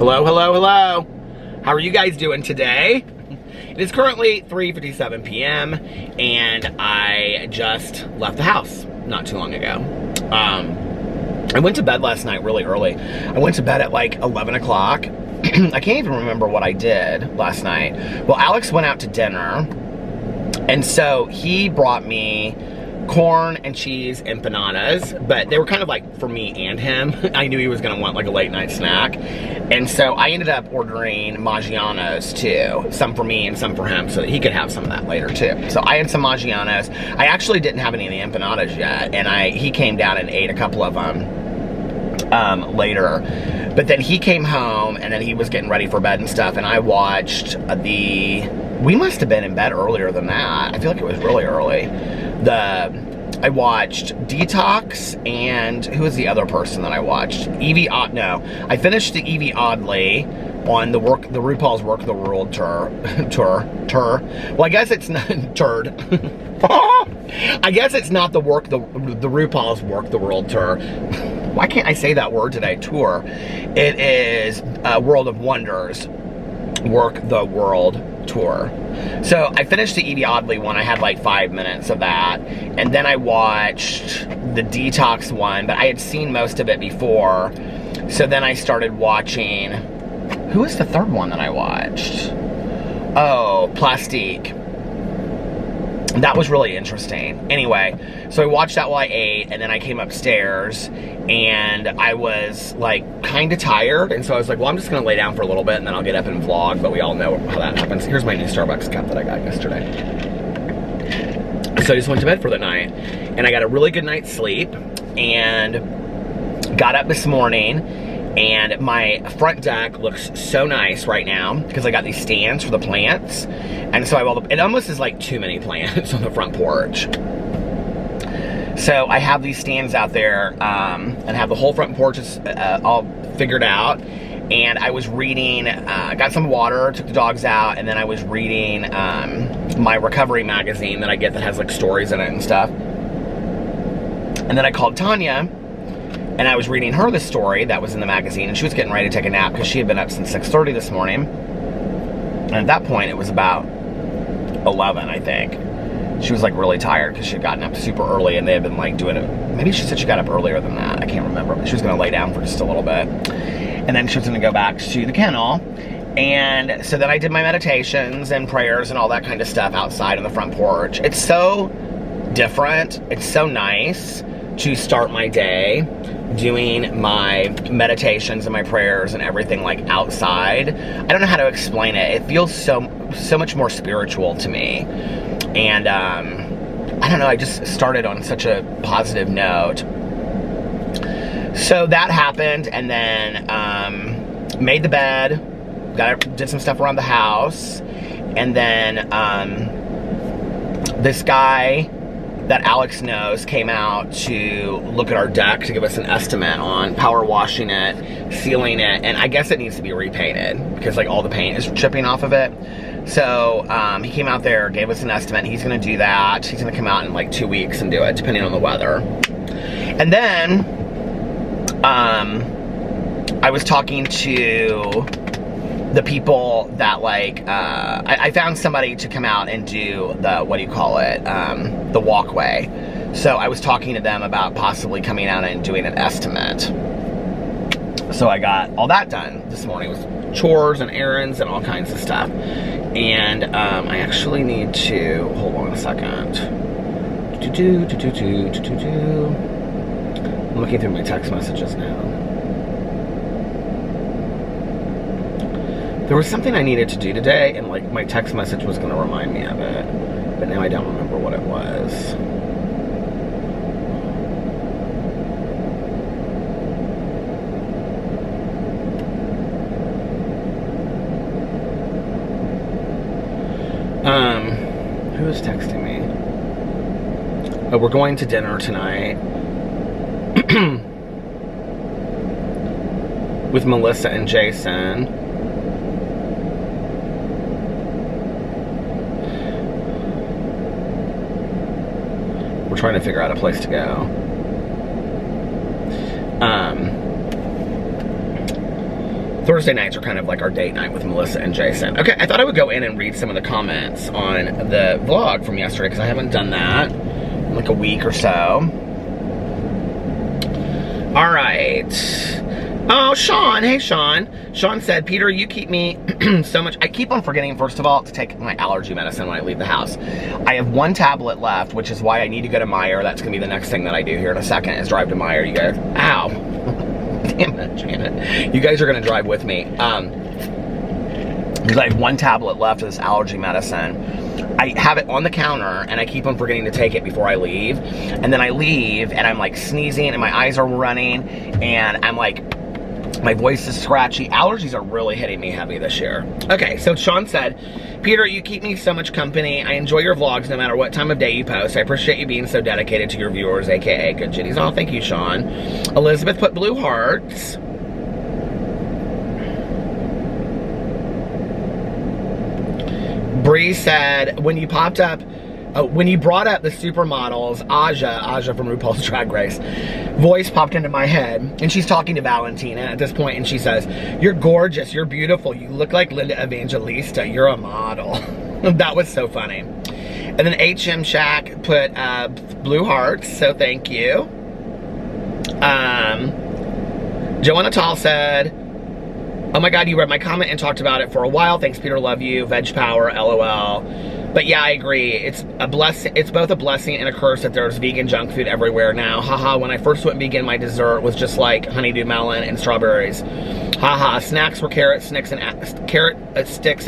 Hello, hello, hello. How are you guys doing today? It is currently 3:57 p.m. and I just left the house not too long ago. I went to bed last night really early. I went to bed at like 11 o'clock. I can't even remember what I did last night. Well, Alex went out to dinner, and so he brought me corn and cheese empanadas, but they were kind of like for me and him. I knew he was gonna want like a late night snack, and so I ended up ordering Maggiano's too, some for me and some for him, so that he could have some of that later too. So I had some Maggiano's. I actually didn't have any of the empanadas yet, and he came down and ate a couple of them later. But then he came home, and then he was getting ready for bed and stuff, and I watched we must have been in bed earlier than that. I feel like it was really early. I watched Detox, and who was the other person that I watched? I finished the Evie Oddly on the RuPaul's Work the World tour. Well, I guess it's not turd. I guess it's not the RuPaul's Work the World tour. Why can't I say that word today? Tour. It is World of Wonders Work the World tour. So I finished the Evie Oddly one. I had like 5 minutes of that, and then I watched the Detox one, but I had seen most of it before. So then I started watching, who was the third one that I watched? Oh, Plastique. That was really interesting. Anyway, so I watched that while I ate, and then I came upstairs, and I was like kind of tired, and so I was like, well, I'm just gonna lay down for a little bit, and then I'll get up and vlog, but we all know how that happens. Here's my new Starbucks cup that I got yesterday. So I just went to bed for the night, and I got a really good night's sleep, and got up this morning, and my front deck looks so nice right now because I got these stands for the plants, and so it almost is like too many plants on the front porch. So I have these stands out there, and have the whole front porch all figured out. And I was reading, got some water, took the dogs out, and then I was reading my recovery magazine that I get that has like stories in it and stuff. And then I called Tanya, and I was reading her the story that was in the magazine, and she was getting ready to take a nap because she had been up since 6:30 this morning. And at that point, it was about 11, I think. She was like really tired because she had gotten up super early, and they had been like doing it. Maybe she said she got up earlier than that. I can't remember, but she was going to lay down for just a little bit. And then she was going to go back to the kennel. And so then I did my meditations and prayers and all that kind of stuff outside on the front porch. It's so different. It's so nice to start my day doing my meditations and my prayers and everything like outside. I don't know how to explain it. It feels so much more spiritual to me. And I don't know, I just started on such a positive note. So that happened, and then made the bed, did some stuff around the house, and then this guy that Alex knows came out to look at our deck to give us an estimate on power washing it, sealing it, and I guess it needs to be repainted because like all the paint is chipping off of it. So he came out there, gave us an estimate. He's gonna do that. He's gonna come out in like 2 weeks and do it, depending on the weather. And then I was talking to the people that like, I found somebody to come out and do the, what do you call it, the walkway. So I was talking to them about possibly coming out and doing an estimate. So I got all that done this morning. It was chores and errands and all kinds of stuff. And I actually need to, hold on a second. I'm looking through my text messages now. There was something I needed to do today, and like my text message was gonna remind me of it, but now I don't remember what it was. Who is texting me? Oh, we're going to dinner tonight with Melissa and Jason. We're trying to figure out a place to go. Thursday nights are kind of like our date night with Melissa and Jason. Okay, I thought I would go in and read some of the comments on the vlog from yesterday because I haven't done that in like a week or so. All right. Oh, Sean. Hey, Sean. Sean said, Peter, you keep me so much. I keep on forgetting, first of all, to take my allergy medicine when I leave the house. I have one tablet left, which is why I need to go to Meijer. That's going to be the next thing that I do here in a second is drive to Meijer. You guys, ow. Damn it, Janet. You guys are going to drive with me. Because I have one tablet left of this allergy medicine. I have it on the counter, and I keep on forgetting to take it before I leave. And then I leave, and I'm like sneezing, and my eyes are running, and I'm like, my voice is scratchy. Allergies are really hitting me heavy this year. Okay, so Sean said, Peter, you keep me so much company. I enjoy your vlogs no matter what time of day you post. I appreciate you being so dedicated to your viewers, aka Good Jitties. Oh, thank you, Sean. Elizabeth put blue hearts. Bree said, when you brought up the supermodels, Aja from RuPaul's Drag Race, voice popped into my head, and she's talking to Valentina at this point, and she says, you're gorgeous, you're beautiful, you look like Linda Evangelista, you're a model. That was so funny. And then HM Shack put blue hearts, so thank you. Joanna Tall said, oh my God, you read my comment and talked about it for a while. Thanks, Peter, love you. Veg power, LOL. But yeah, I agree. It's a blessing. It's both a blessing and a curse that there's vegan junk food everywhere now. Haha, when I first went vegan, my dessert was just like honeydew melon and strawberries. Haha, snacks were carrot sticks and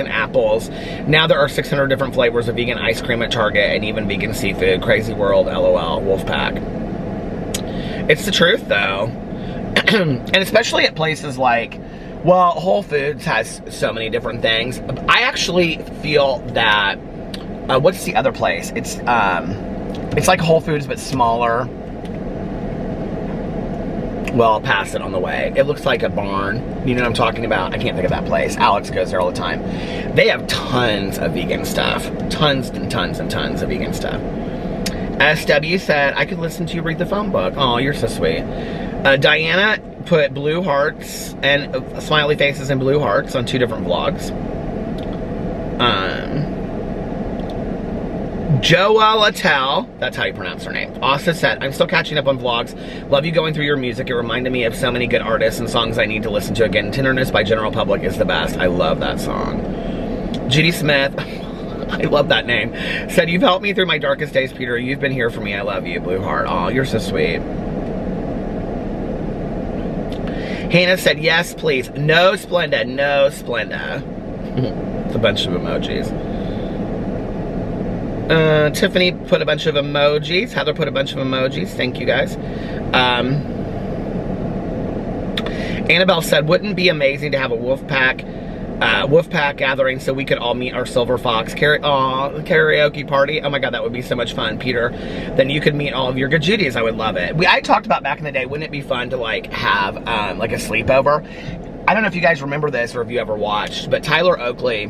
apples. Now there are 600 different flavors of vegan ice cream at Target and even vegan seafood. Crazy world, LOL, Wolfpack. It's the truth, though. And especially at places like, well, Whole Foods has so many different things. I actually feel that, what's the other place? It's like Whole Foods, but smaller. Well, I'll pass it on the way. It looks like a barn. You know what I'm talking about? I can't think of that place. Alex goes there all the time. They have tons of vegan stuff. Tons and tons and tons of vegan stuff. SW said, I could listen to you read the phone book. Oh, you're so sweet. Diana put blue hearts and smiley faces and blue hearts on 2 different vlogs. Joa Latel, that's how you pronounce her name, also said, I'm still catching up on vlogs. Love you going through your music. It reminded me of so many good artists and songs I need to listen to again. Tenderness by General Public is the best. I love that song. Judy Smith, I love that name, said, you've helped me through my darkest days, Peter. You've been here for me. I love you, blue heart. Oh, you're so sweet. Hannah said, yes, please. No Splenda, no Splenda. It's a bunch of emojis. Tiffany put a bunch of emojis. Heather put a bunch of emojis. Thank you, guys. Annabelle said, wouldn't it be amazing to have a Wolfpack gathering so we could all meet our silver fox karaoke party? Oh my God, that would be so much fun, Peter. Then you could meet all of your good Judies. I would love it. I talked about back in the day, wouldn't it be fun to like have like a sleepover? I don't know if you guys remember this or if you ever watched, but Tyler Oakley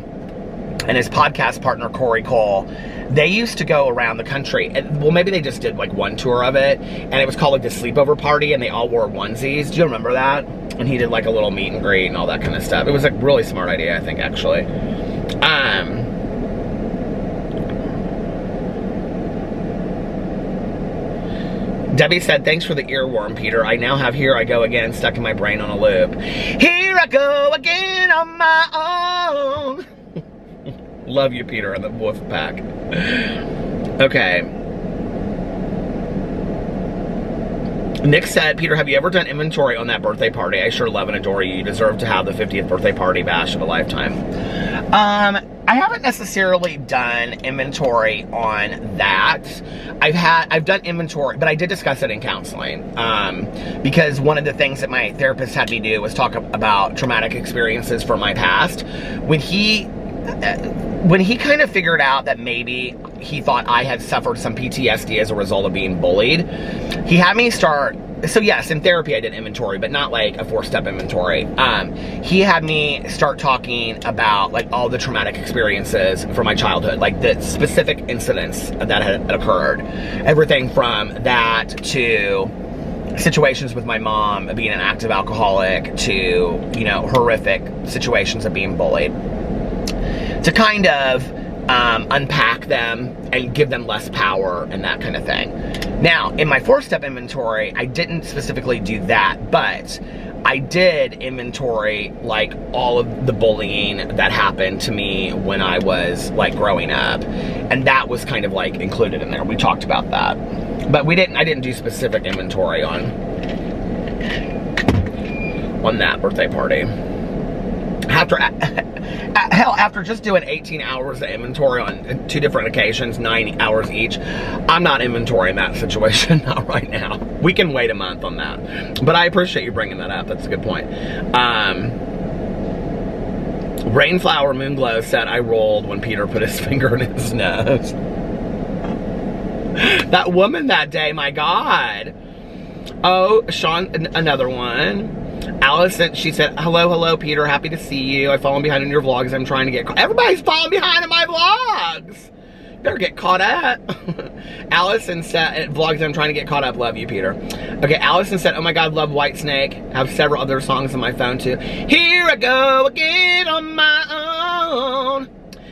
and his podcast partner Corey Cole, they used to go around the country. Well, maybe they just did like one tour of it, and it was called like the sleepover party, and they all wore onesies. Do you remember that? And he did like a little meet and greet and all that kind of stuff. It was a really smart idea, I think, actually. Debbie said, thanks for the earworm, Peter. I now have Here I Go Again stuck in my brain on a loop. Here I go again on my own. Love you, Peter, and the Wolfpack. Okay. Nick said, Peter, have you ever done inventory on that birthday party? I sure love and adore you. You deserve to have the 50th birthday party bash of a lifetime. I haven't necessarily done inventory on that. I've done inventory, but I did discuss it in counseling. Because one of the things that my therapist had me do was talk about traumatic experiences from my past. When he kind of figured out that maybe he thought I had suffered some PTSD as a result of being bullied, he had me start, so yes, in therapy I did inventory, but not like a 4-step inventory. He had me start talking about like all the traumatic experiences from my childhood, like the specific incidents that had occurred. Everything from that to situations with my mom being an active alcoholic to, you know, horrific situations of being bullied, to kind of unpack them and give them less power and that kind of thing. Now, in my 4-step inventory, I didn't specifically do that, but I did inventory like all of the bullying that happened to me when I was like growing up, and that was kind of like included in there. We talked about that, but I didn't do specific inventory on that birthday party. After just doing 18 hours of inventory on 2 different occasions, 9 hours each, I'm not inventorying that situation, not right now. We can wait a month on that. But I appreciate you bringing that up. That's a good point. Rainflower Moonglow said, I rolled when Peter put his finger in his nose. That woman that day, my God. Oh, Sean, another one. Allison, she said, hello, Peter, happy to see you. I've fallen behind in your vlogs. I'm trying to get caught. Everybody's falling behind in my vlogs. Better get caught up. Allison said, vlogs, I'm trying to get caught up. Love you, Peter. Okay, Allison said, oh my God, love Whitesnake. Have several other songs on my phone too. Here I go again on my own.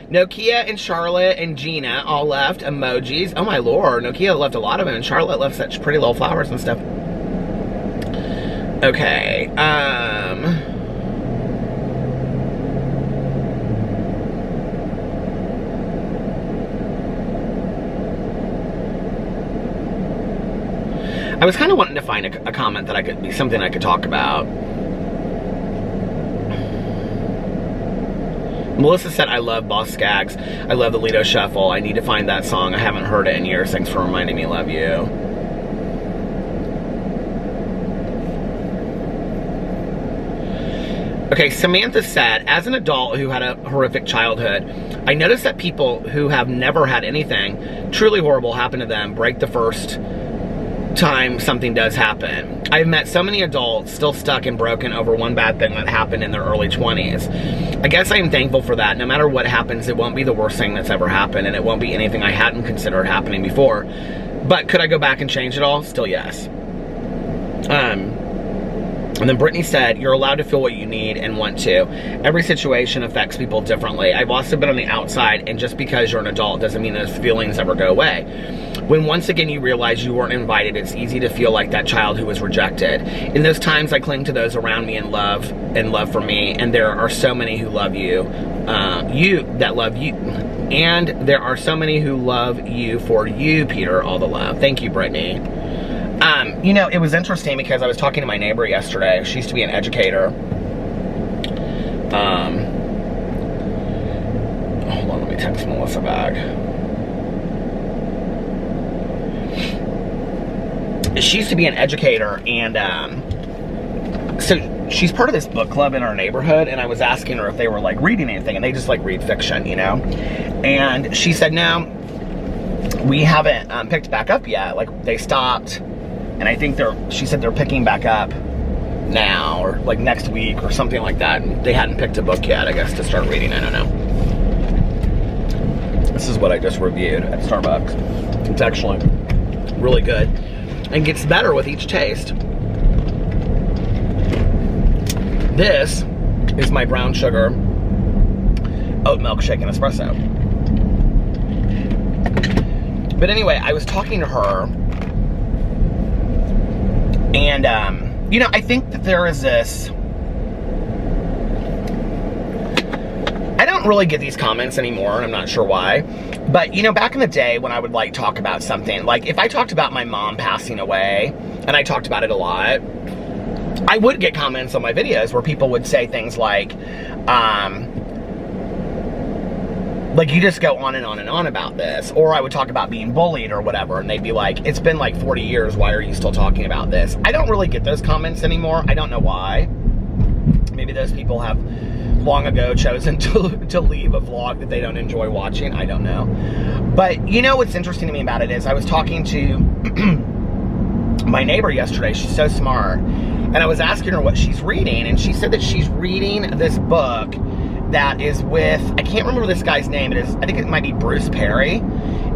Nokia and Charlotte and Gina all left emojis. Oh my Lord, Nokia left a lot of them, and Charlotte left such pretty little flowers and stuff. Okay, I was kind of wanting to find a comment that could be something I could talk about. Melissa said, I love Boss Skaggs. I love the Lido Shuffle. I need to find that song. I haven't heard it in years. Thanks for reminding me. Love you. Okay, Samantha said, as an adult who had a horrific childhood, I noticed that people who have never had anything truly horrible happen to them break the first time something does happen. I've met so many adults still stuck and broken over one bad thing that happened in their early 20s. I guess I am thankful for that. No matter what happens, it won't be the worst thing that's ever happened, and it won't be anything I hadn't considered happening before. But could I go back and change it all? Still yes. And then Brittany said, you're allowed to feel what you need and want to. Every situation affects people differently. I've also been on the outside, and just because you're an adult doesn't mean those feelings ever go away. When once again you realize you weren't invited, it's easy to feel like that child who was rejected. In those times, I cling to those around me in love for me, and there are so many who love you, that love you. And there are so many who love you for you, Peter, all the love. Thank you, Brittany. You know, it was interesting because I was talking to my neighbor yesterday. She used to be an educator. Hold on, let me text Melissa back. She used to be an educator, and so she's part of this book club in our neighborhood, and I was asking her if they were like reading anything, and they just like read fiction, you know? And she said, no, we haven't picked back up yet. Like, they stopped. And I think she said they're picking back up now, or like next week or something like that. And they hadn't picked a book yet, I guess, to start reading. I don't know. This is what I just reviewed at Starbucks. It's actually really good and gets better with each taste. This is my brown sugar oat milk shaken espresso. But anyway, I was talking to her, and, you know, I think that there is this, I don't really get these comments anymore, and I'm not sure why, but, you know, back in the day when I would, like, talk about something, like, if I talked about my mom passing away, and I talked about it a lot, I would get comments on my videos where people would say things like, you just go on and on and on about this. Or I would talk about being bullied or whatever, and they'd be like, it's been like 40 years, why are you still talking about this? I don't really get those comments anymore. I don't know why. Maybe those people have long ago chosen to leave a vlog that they don't enjoy watching. I don't know. But you know what's interesting to me about it is I was talking to my neighbor yesterday. She's so smart. And I was asking her what she's reading, and she said that she's reading this book that is with, I can't remember this guy's name. I think it might be Bruce Perry.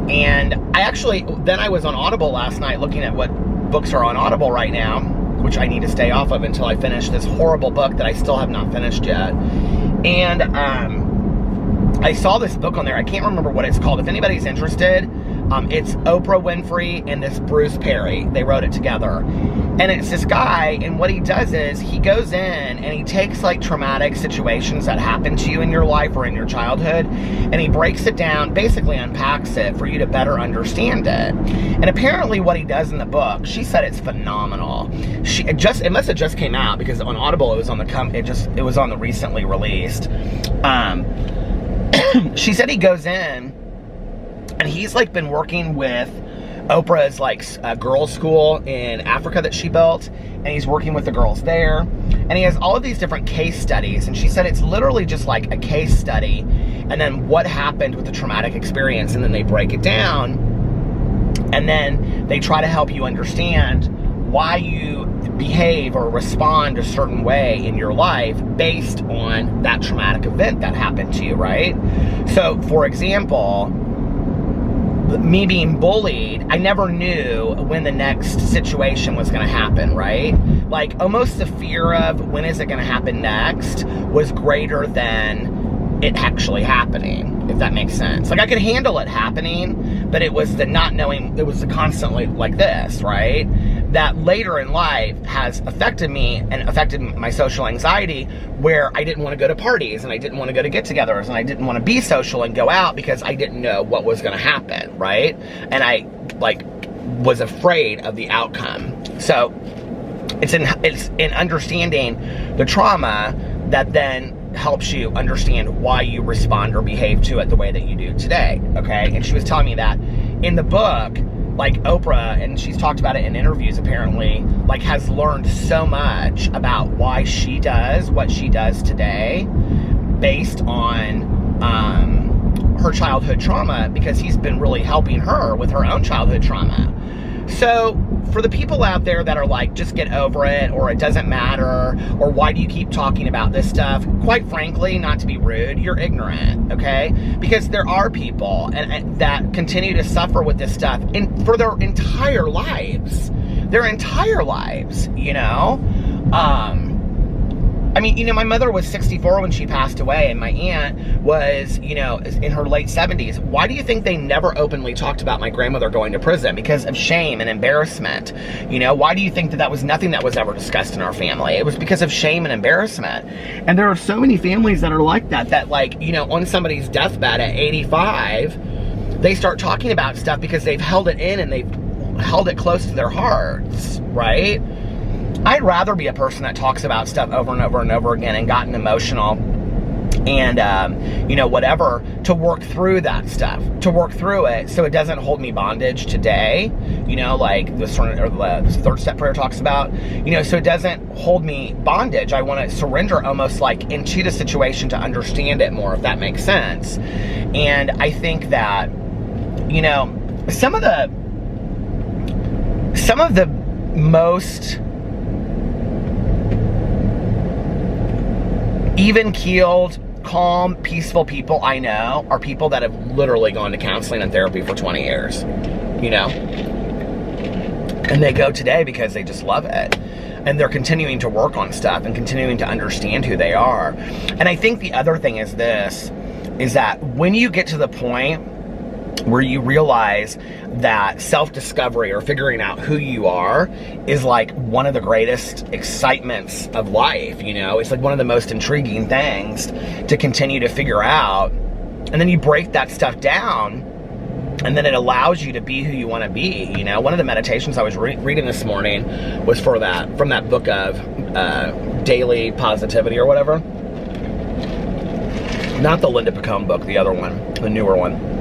And I was on Audible last night looking at what books are on Audible right now, which I need to stay off of until I finish this horrible book that I still have not finished yet. And I saw this book on there. I can't remember what it's called. If anybody's interested, it's Oprah Winfrey and this Bruce Perry. They wrote it together. And it's this guy, and what he does is he goes in and he takes like traumatic situations that happen to you in your life or in your childhood, and he breaks it down, basically unpacks it for you to better understand it. And apparently what he does in the book, she said it's phenomenal. It must have just came out, because on Audible it was on it was on the recently released. She said he goes in and he's like been working with Oprah's like girls' school in Africa that she built, and he's working with the girls there, and he has all of these different case studies, and she said it's literally just like a case study, and then what happened with the traumatic experience, and then they break it down, and then they try to help you understand why you behave or respond a certain way in your life based on that traumatic event that happened to you, right? So, for example, me being bullied, I never knew when the next situation was going to happen, right? Like, almost the fear of when is it going to happen next was greater than it actually happening, if that makes sense. Like, I could handle it happening, but it was the not knowing, it was the constantly like this, right? That later in life has affected me and affected my social anxiety, where I didn't want to go to parties and I didn't want to go to get-togethers and I didn't want to be social and go out because I didn't know what was going to happen, right? And I like was afraid of the outcome. So it's in understanding the trauma that then helps you understand why you respond or behave to it the way that you do today, okay? And she was telling me that in the book, like Oprah, and she's talked about it in interviews apparently, like has learned so much about why she does what she does today based on her childhood trauma, because he's been really helping her with her own childhood trauma. So for the people out there that are like, just get over it, or it doesn't matter, or why do you keep talking about this stuff? Quite frankly, not to be rude, you're ignorant, okay? Because there are people and that continue to suffer with this stuff for their entire lives. You know? I mean, you know, my mother was 64 when she passed away, and my aunt was, you know, in her late 70s. Why do you think they never openly talked about my grandmother going to prison? Because of shame and embarrassment. You know, why do you think that was nothing that was ever discussed in our family? It was because of shame and embarrassment. And there are so many families that are like that like, you know, on somebody's deathbed at 85, they start talking about stuff because they've held it in and they've held it close to their hearts, right? I'd rather be a person that talks about stuff over and over and over again and gotten emotional and, you know, whatever, to work through that stuff, to work through it so it doesn't hold me bondage today, you know, like the third step prayer talks about, you know, so it doesn't hold me bondage. I want to surrender almost like into the situation to understand it more, if that makes sense. And I think that, you know, some of the most even-keeled, calm, peaceful people I know are people that have literally gone to counseling and therapy for 20 years, you know? And they go today because they just love it. And they're continuing to work on stuff and continuing to understand who they are. And I think the other thing is this, is that when you get to the point where you realize that self-discovery or figuring out who you are is like one of the greatest excitements of life, you know? It's like one of the most intriguing things to continue to figure out. And then you break that stuff down, and then it allows you to be who you want to be, you know? One of the meditations I was reading this morning was from that book of Daily Positivity or whatever. Not the Linda Picone book, the other one, the newer one.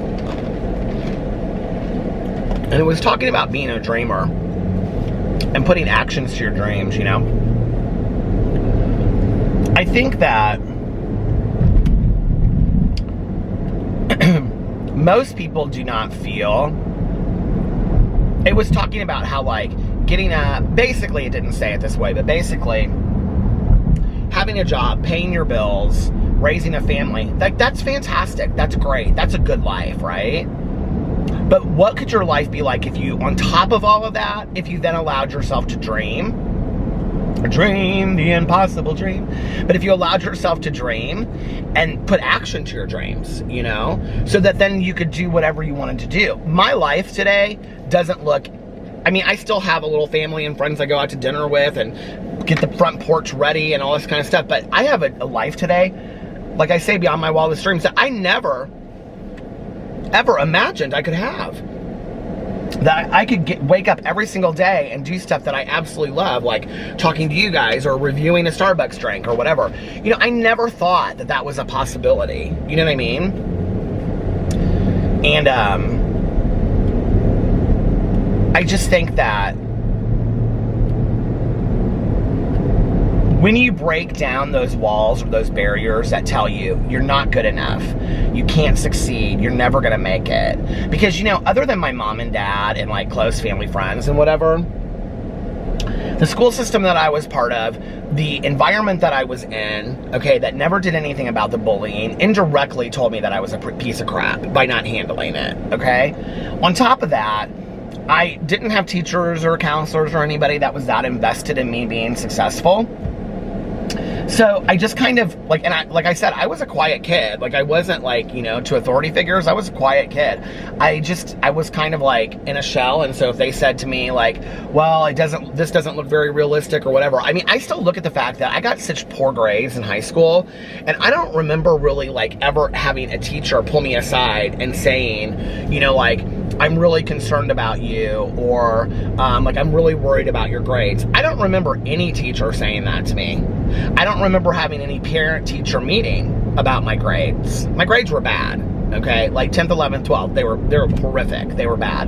And it was talking about being a dreamer and putting actions to your dreams, you know? I think that most people do not feel... It was talking about how, like, getting up... Basically, it didn't say it this way, but basically, having a job, paying your bills, raising a family, like, that's fantastic. That's great. That's a good life, right? But what could your life be like if you, on top of all of that, if you then allowed yourself to dream, the impossible dream. But if you allowed yourself to dream and put action to your dreams, you know, so that then you could do whatever you wanted to do. My life today doesn't look, I mean, I still have a little family and friends I go out to dinner with and get the front porch ready and all this kind of stuff. But I have a life today, like I say, beyond my wildest dreams that I never, ever imagined I could have. That I could wake up every single day and do stuff that I absolutely love, like talking to you guys or reviewing a Starbucks drink or whatever. You know, I never thought that that was a possibility. You know what I mean? And I just think that when you break down those walls or those barriers that tell you you're not good enough, you can't succeed, you're never gonna make it. Because, you know, other than my mom and dad and like close family friends and whatever, the school system that I was part of, the environment that I was in, okay, that never did anything about the bullying, indirectly told me that I was a piece of crap by not handling it, okay? On top of that, I didn't have teachers or counselors or anybody that was that invested in me being successful. So I just kind of, like, and like I said, I was a quiet kid. Like, I wasn't like, you know, to authority figures, I was a quiet kid. I was kind of like in a shell. And so if they said to me like, well, this doesn't look very realistic or whatever. I mean, I still look at the fact that I got such poor grades in high school, and I don't remember really like ever having a teacher pull me aside and saying, you know, like, I'm really concerned about you, or like, I'm really worried about your grades. I don't remember any teacher saying that to me. I don't remember having any parent-teacher meeting about my grades. My grades were bad, okay? Like 10th, 11th, 12th, they were horrific. They were bad.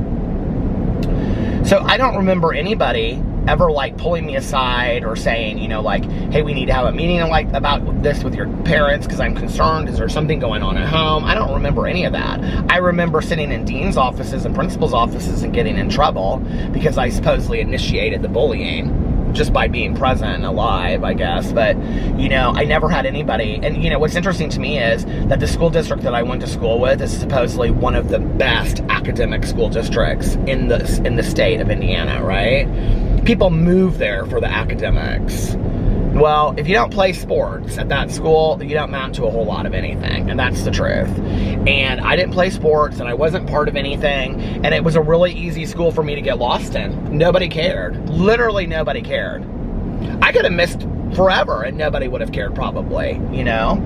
So I don't remember anybody ever like pulling me aside or saying, you know, like, hey, we need to have a meeting like about this with your parents because I'm concerned. Is there something going on at home? I don't remember any of that. I remember sitting in dean's offices and principal's offices and getting in trouble because I supposedly initiated the bullying just by being present and alive, I guess. But, you know, I never had anybody. And, you know, what's interesting to me is that the school district that I went to school with is supposedly one of the best academic school districts in the state of Indiana, right? People move there for the academics. Well, if you don't play sports at that school, you don't amount to a whole lot of anything, and that's the truth. And I didn't play sports, and I wasn't part of anything, and it was a really easy school for me to get lost in. Nobody cared. Literally nobody cared. I could have missed forever, and nobody would have cared probably, you know?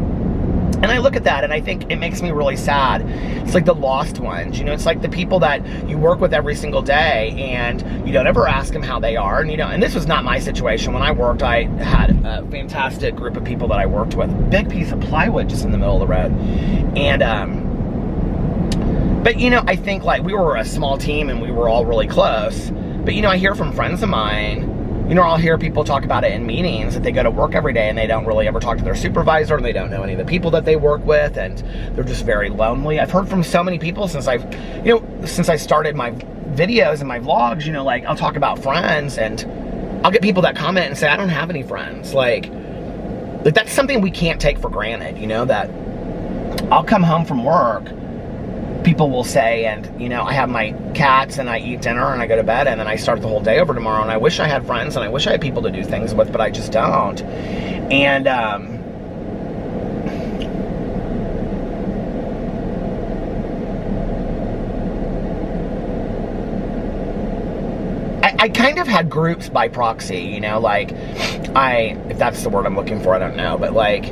And I look at that and I think it makes me really sad. It's like the lost ones, you know, it's like the people that you work with every single day and you don't ever ask them how they are. And, you know, and this was not my situation. When I worked, I had a fantastic group of people that I worked with. Big piece of plywood just in the middle of the road. And, but, you know, I think like we were a small team and we were all really close. But, you know, I hear from friends of mine, you know, I'll hear people talk about it in meetings that they go to work every day and they don't really ever talk to their supervisor and they don't know any of the people that they work with and they're just very lonely. I've heard from so many people since I started my videos and my vlogs, you know, like I'll talk about friends and I'll get people that comment and say, I don't have any friends. Like that's something we can't take for granted, you know, that I'll come home from work, people will say, and, you know, I have my cats and I eat dinner and I go to bed and then I start the whole day over tomorrow and I wish I had friends and I wish I had people to do things with, but I just don't. And, I kind of had groups by proxy, you know, like, if that's the word I'm looking for, I don't know, but like,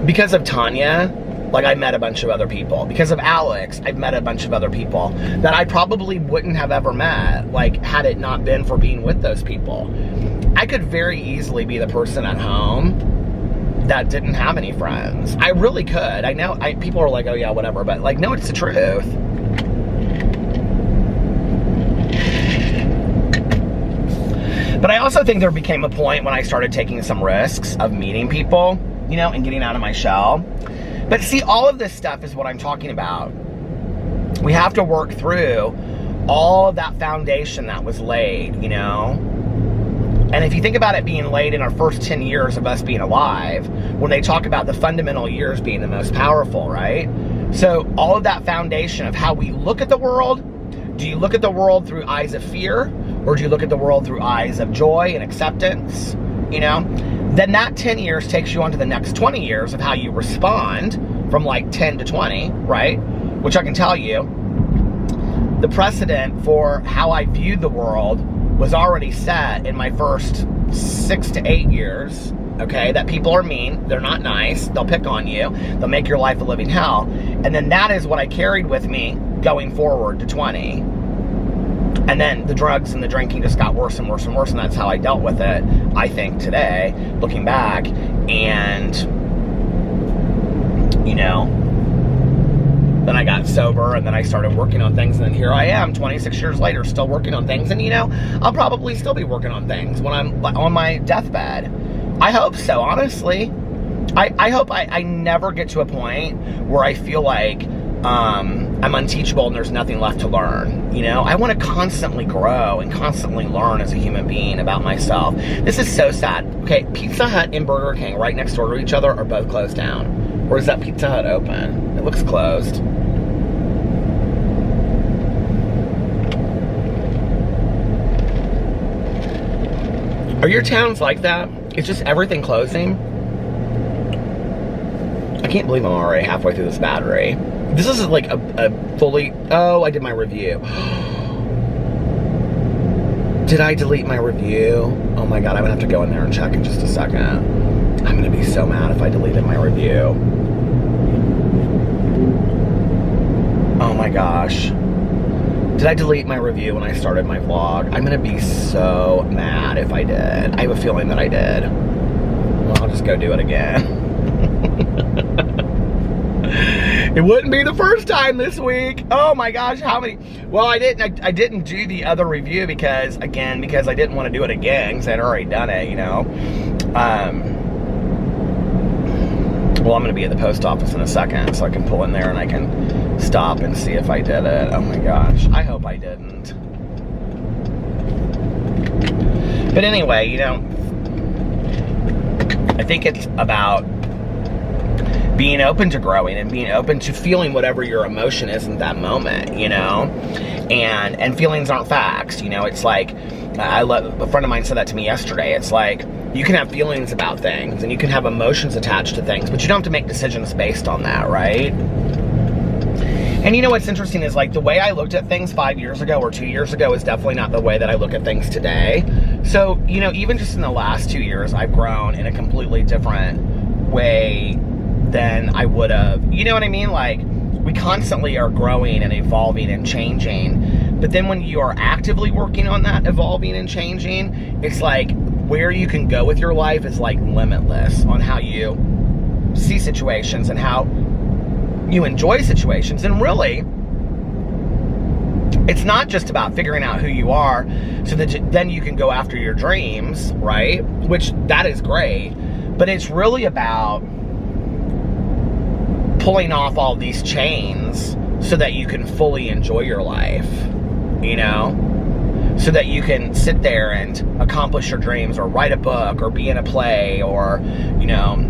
because of Tanya, like I met a bunch of other people. Because of Alex, I've met a bunch of other people that I probably wouldn't have ever met, like, had it not been for being with those people. I could very easily be the person at home that didn't have any friends. I really could. I know, people are like, oh yeah, whatever, but like, no, it's the truth. But I also think there became a point when I started taking some risks of meeting people, you know, and getting out of my shell. But see, all of this stuff is what I'm talking about. We have to work through all of that foundation that was laid, you know? And if you think about it being laid in our first 10 years of us being alive, when they talk about the fundamental years being the most powerful, right? So all of that foundation of how we look at the world, do you look at the world through eyes of fear, or do you look at the world through eyes of joy and acceptance, you know? Then that 10 years takes you on to the next 20 years of how you respond from like 10 to 20, right? Which I can tell you, the precedent for how I viewed the world was already set in my first 6 to 8 years, okay? That people are mean, they're not nice, they'll pick on you, they'll make your life a living hell. And then that is what I carried with me going forward to 20. And then the drugs and the drinking just got worse and worse and worse, and that's how I dealt with it, I think, today, looking back. And, you know, then I got sober, and then I started working on things, and then here I am, 26 years later, still working on things. And, you know, I'll probably still be working on things when I'm on my deathbed. I hope so, honestly. I hope I never get to a point where I feel like I'm unteachable and there's nothing left to learn. You know, I want to constantly grow and constantly learn as a human being about myself. This is so sad. Okay, Pizza Hut and Burger King right next door to each other are both closed down. Or is that Pizza Hut open? It looks closed. Are your towns like that? It's just everything closing? I can't believe I'm already halfway through this battery. This is like a fully... Oh, I did my review. Did I delete my review? Oh my God, I'm gonna have to go in there and check in just a second. I'm gonna be so mad if I deleted my review. Oh my gosh. Did I delete my review when I started my vlog? I'm gonna be so mad if I did. I have a feeling that I did. Well, I'll just go do it again. It wouldn't be the first time this week. Oh my gosh, how many? Well, I didn't do the other review because I didn't want to do it again because I'd already done it, you know. Well, I'm gonna be at the post office in a second, so I can pull in there and I can stop and see if I did it. Oh my gosh, I hope I didn't. But anyway, you know, I think it's about being open to growing and being open to feeling whatever your emotion is in that moment, you know? And feelings aren't facts, you know? It's like, a friend of mine said that to me yesterday. It's like, you can have feelings about things and you can have emotions attached to things, but you don't have to make decisions based on that, right? And you know what's interesting is like the way I looked at things 5 years ago or 2 years ago is definitely not the way that I look at things today. So, you know, even just in the last 2 years, I've grown in a completely different way than I would have. You know what I mean? Like, we constantly are growing and evolving and changing. But then when you are actively working on that evolving and changing, it's like where you can go with your life is like limitless on how you see situations and how you enjoy situations. And really, it's not just about figuring out who you are so that then you can go after your dreams, right? Which that is great. But it's really about pulling off all these chains so that you can fully enjoy your life, you know? So that you can sit there and accomplish your dreams or write a book or be in a play or, you know,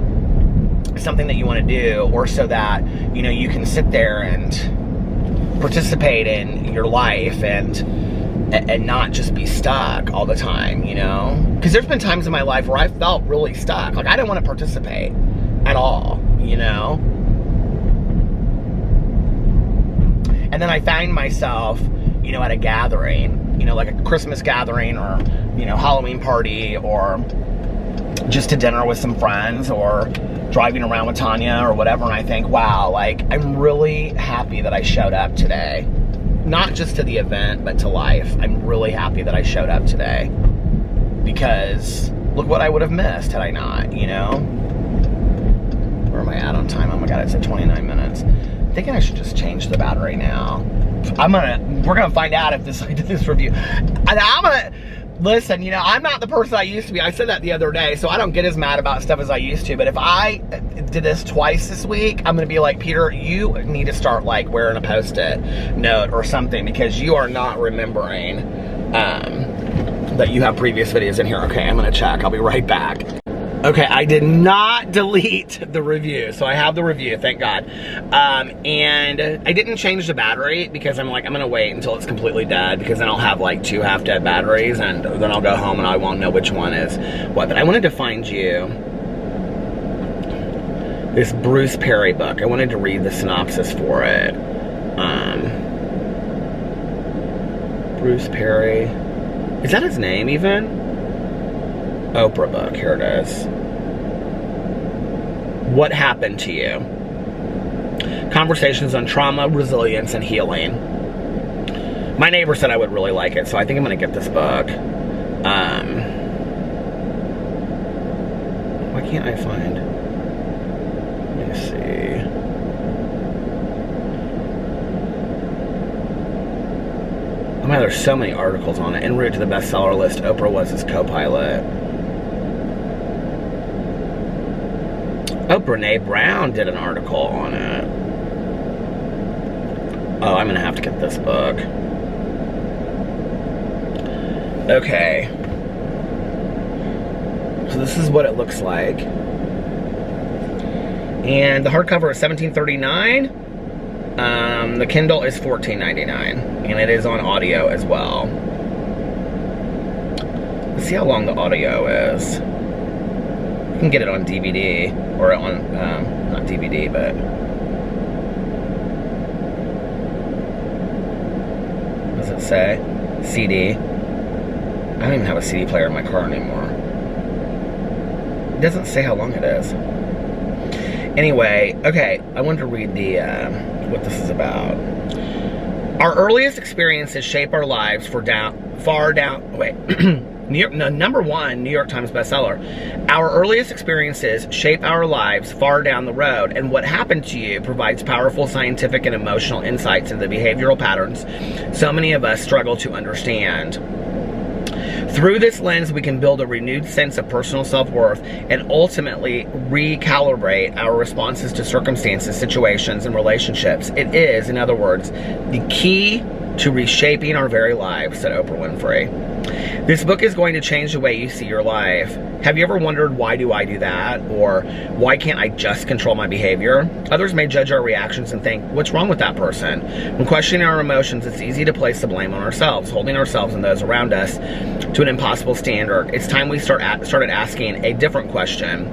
something that you want to do, or so that, you know, you can sit there and participate in your life and not just be stuck all the time, you know? Because there's been times in my life where I felt really stuck. Like, I didn't want to participate at all, you know? And then I find myself, you know, at a gathering, you know, like a Christmas gathering or, you know, Halloween party or just to dinner with some friends or driving around with Tanya or whatever. And I think, wow, like, I'm really happy that I showed up today. Not just to the event, but to life. I'm really happy that I showed up today. Because look what I would have missed had I not, you know? Where am I at on time? Oh my God, it's at 29 minutes. I'm thinking I should just change the battery now. We're gonna find out if I did this review. And I'm gonna, listen, you know, I'm not the person I used to be. I said that the other day, so I don't get as mad about stuff as I used to. But if I did this twice this week, I'm gonna be like, Peter, you need to start like wearing a Post-it note or something, because you are not remembering that you have previous videos in here. Okay, I'm gonna check. I'll be right back. Okay, I did not delete the review, so I have the review, thank God. And I didn't change the battery because I'm like, I'm gonna wait until it's completely dead, because then I'll have like 2 half-dead batteries, and then I'll go home and I won't know which one is what. But I wanted to find you this Bruce Perry book. I wanted to read the synopsis for it. Bruce Perry. Is that his name even? Oprah book, here it is. What Happened to You? Conversations on trauma, resilience, and healing. My neighbor said I would really like it, so I think I'm going to get this book. Why can't I find... Let me see. Oh man, there's so many articles on it. En route to the bestseller list, Oprah was his co-pilot. Oh, Brene Brown did an article on it. Oh, I'm gonna have to get this book. Okay. So this is what it looks like. And the hardcover is $17.39. The Kindle is $14.99. And it is on audio as well. Let's see how long the audio is. You can get it on DVD, or on, not DVD, but... What does it say? CD. I don't even have a CD player in my car anymore. It doesn't say how long it is. Anyway, okay, I wanted to read the, what this is about. Our earliest experiences shape our lives number 1 New York Times bestseller. Our earliest experiences shape our lives far down the road, and what happened to you provides powerful scientific and emotional insights into the behavioral patterns so many of us struggle to understand. Through this lens, we can build a renewed sense of personal self-worth and ultimately recalibrate our responses to circumstances, situations, and relationships. It is, in other words, the key to reshaping our very lives, said Oprah Winfrey. This book is going to change the way you see your life. Have you ever wondered, why do I do that? Or why can't I just control my behavior? Others may judge our reactions and think, what's wrong with that person? When questioning our emotions, it's easy to place the blame on ourselves, holding ourselves and those around us to an impossible standard. It's time we started asking a different question.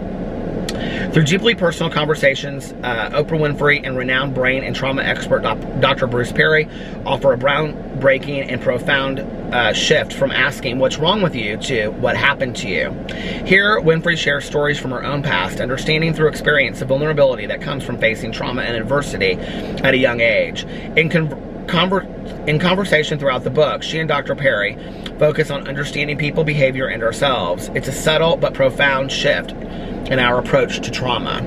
Through deeply personal conversations, Oprah Winfrey and renowned brain and trauma expert Dr. Bruce Perry offer a groundbreaking and profound shift from asking what's wrong with you to what happened to you. Here, Winfrey shares stories from her own past, understanding through experience the vulnerability that comes from facing trauma and adversity at a young age. In conversation throughout the book, she and Dr. Perry focus on understanding people, behavior, and ourselves. It's a subtle but profound shift in our approach to trauma.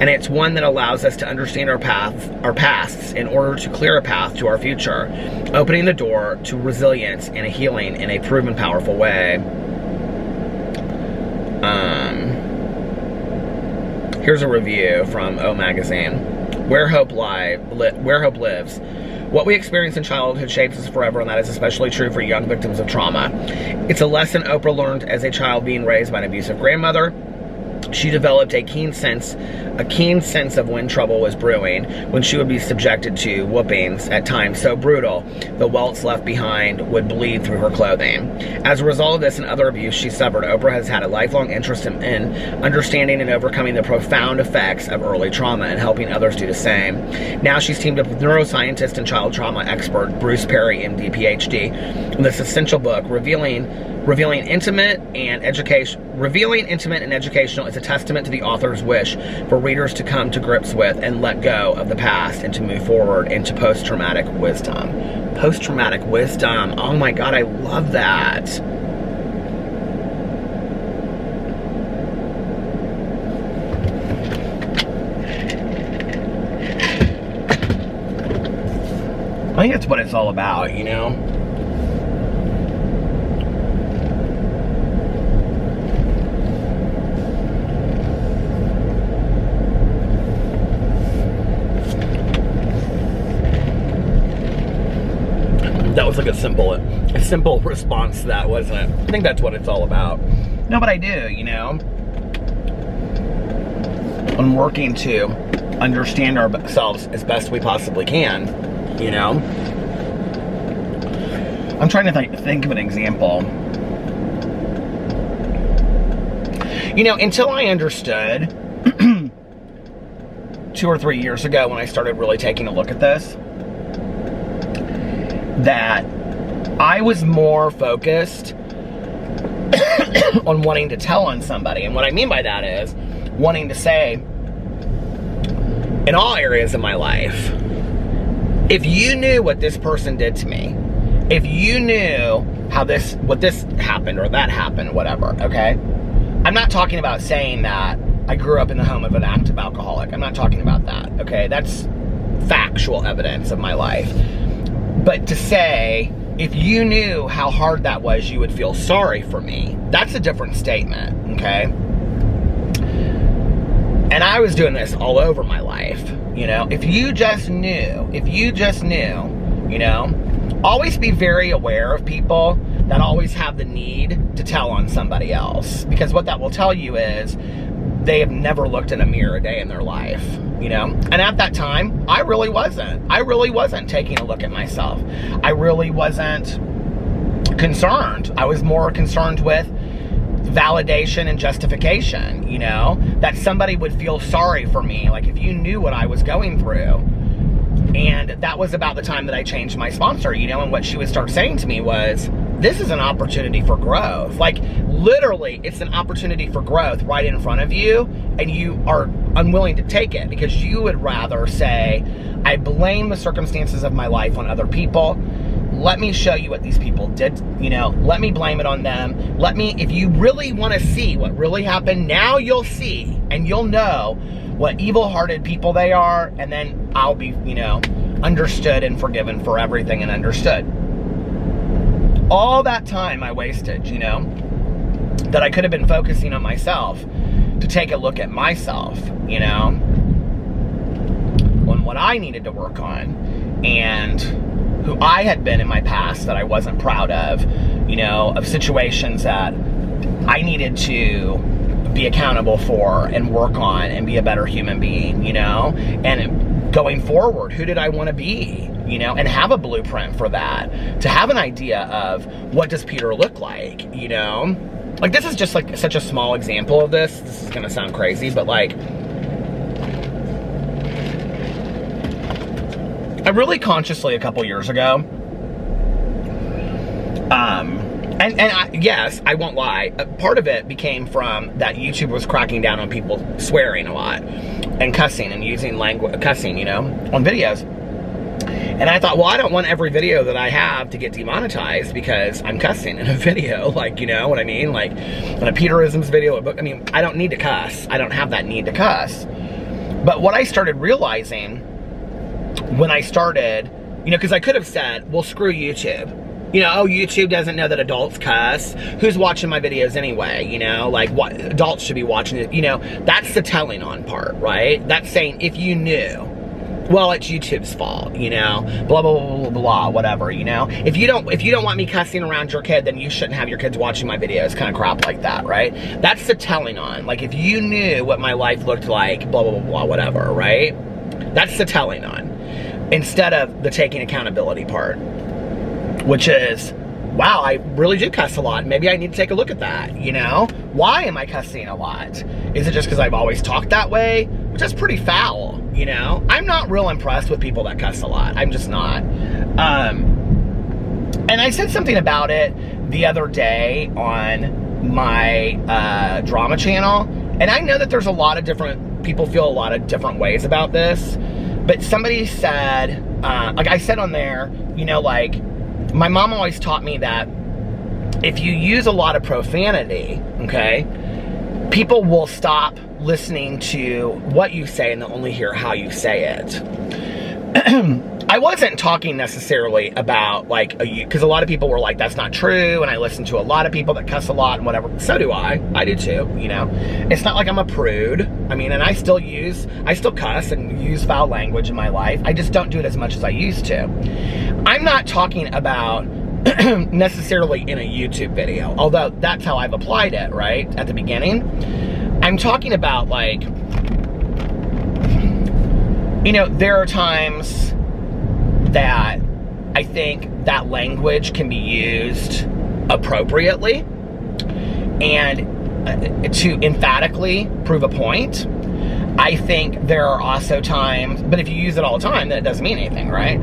And it's one that allows us to understand our pasts in order to clear a path to our future, opening the door to resilience and a healing in a proven powerful way. Here's a review from O Magazine. Where Hope Lives. What we experience in childhood shapes us forever, and that is especially true for young victims of trauma. It's a lesson Oprah learned as a child being raised by an abusive grandmother. She developed a keen sense of when trouble was brewing, when she would be subjected to whoopings, at times so brutal the welts left behind would bleed through her clothing. As a result of this and other abuse she suffered, Oprah has had a lifelong interest in understanding and overcoming the profound effects of early trauma and helping others do the same. Now she's teamed up with neuroscientist and child trauma expert Bruce Perry, MD, PhD, in this essential book, revealing intimate and educational is a testament to the author's wish for readers to come to grips with and let go of the past and to move forward into post-traumatic wisdom. Post-traumatic wisdom. Oh my God, I love that. I think that's what it's all about, you know? That was like a simple response to that, wasn't it? I think that's what it's all about. No, but I do, you know? on working to understand ourselves as best we possibly can, you know? I'm trying to think of an example. You know, until I understood 2 or 3 years ago when I started really taking a look at this, that I was more focused on wanting to tell on somebody. And what I mean by that is wanting to say, in all areas of my life, if you knew what this person did to me, if you knew what this happened or that happened, whatever, okay? I'm not talking about saying that I grew up in the home of an active alcoholic. I'm not talking about that, okay? That's factual evidence of my life. But to say, if you knew how hard that was, you would feel sorry for me. That's a different statement, okay? And I was doing this all over my life, you know? If you just knew, you know? Always be very aware of people that always have the need to tell on somebody else. Because what that will tell you is they have never looked in a mirror a day in their life, you know? And at that time, I really wasn't taking a look at myself. I really wasn't concerned. I was more concerned with validation and justification, you know? That somebody would feel sorry for me, like if you knew what I was going through. And that was about the time that I changed my sponsor, you know? And what she would start saying to me was, this is an opportunity for growth. Like, literally, it's an opportunity for growth right in front of you, and you are unwilling to take it because you would rather say, I blame the circumstances of my life on other people. Let me show you what these people did, you know, let me blame it on them. If you really want to see what really happened, now you'll see, and you'll know what evil-hearted people they are, and then I'll be, you know, understood and forgiven for everything and understood. All that time I wasted, you know, that I could have been focusing on myself, to take a look at myself, you know, on what I needed to work on, and who I had been in my past that I wasn't proud of, you know, of situations that I needed to be accountable for and work on and be a better human being, you know, and going forward, who did I want to be? You know, and have a blueprint for that, to have an idea of what does Peter look like, you know? Like, this is just like such a small example of this. This is gonna sound crazy, but like, I really consciously a couple years ago, yes, I won't lie, part of it became from that YouTube was cracking down on people swearing a lot and cussing and using cussing, you know, on videos. And I thought, well, I don't want every video that I have to get demonetized because I'm cussing in a video, like, you know what I mean? Like, in a Peterisms video, I mean, I don't need to cuss. I don't have that need to cuss. But what I started realizing when I started, you know, because I could have said, well, screw YouTube. You know, oh, YouTube doesn't know that adults cuss. Who's watching my videos anyway? You know, like, what adults should be watching it. You know, that's the telling on part, right? That's saying, if you knew, well, it's YouTube's fault, you know, blah, blah, blah, blah, blah, whatever, you know. If you don't want me cussing around your kid, then you shouldn't have your kids watching my videos, kind of crap like that, right? That's the telling on. Like, if you knew what my life looked like, blah, blah, blah, blah, whatever, right? That's the telling on. Instead of the taking accountability part, which is, wow, I really do cuss a lot. Maybe I need to take a look at that, you know? Why am I cussing a lot? Is it just because I've always talked that way? Which is pretty foul, you know? I'm not real impressed with people that cuss a lot. I'm just not. And I said something about it the other day on my drama channel. And I know that there's a lot of different, people feel a lot of different ways about this. But somebody said, like I said on there, you know, like, my mom always taught me that if you use a lot of profanity, okay, people will stop listening to what you say and they'll only hear how you say it. I wasn't talking necessarily about, like, because a lot of people were like, that's not true, and I listen to a lot of people that cuss a lot and whatever. So do I. I do too, you know. It's not like I'm a prude. I mean, and I still cuss and use foul language in my life. I just don't do it as much as I used to. I'm not talking about necessarily in a YouTube video, although that's how I've applied it, right, at the beginning. I'm talking about, like, You know, there are times that I think that language can be used appropriately and to emphatically prove a point. I think there are also times, but if you use it all the time, then it doesn't mean anything, right?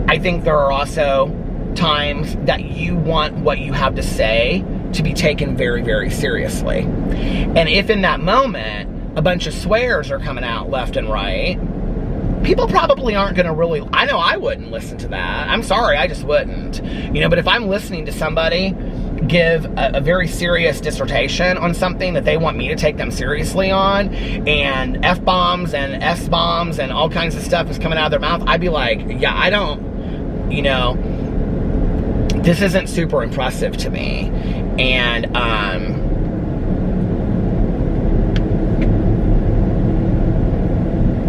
I think there are also times that you want what you have to say to be taken very, very seriously. And if in that moment, a bunch of swears are coming out left and right, people probably aren't gonna really, I know I wouldn't listen to that. I'm sorry, I just wouldn't. You know, but if I'm listening to somebody give a very serious dissertation on something that they want me to take them seriously on, and F-bombs and S-bombs and all kinds of stuff is coming out of their mouth, I'd be like, yeah, I don't, you know, this isn't super impressive to me. And,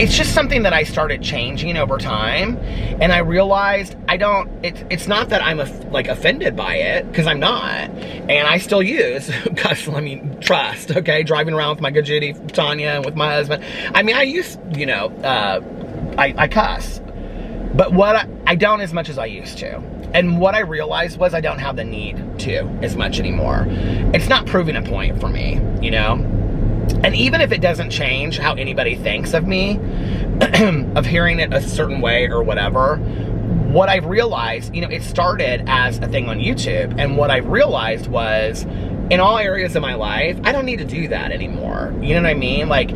it's just something that I started changing over time, and I realized it's not that I'm offended by it, because I'm not, and I still use trust, okay, driving around with my good Judy, Tanya, and with my husband. I mean, I use, you know, I cuss, but I don't as much as I used to. And what I realized was I don't have the need to as much anymore. It's not proving a point for me, you know? And even if it doesn't change how anybody thinks of me, of hearing it a certain way or whatever, what I've realized, you know, it started as a thing on YouTube. And what I've realized was, in all areas of my life, I don't need to do that anymore. You know what I mean? Like,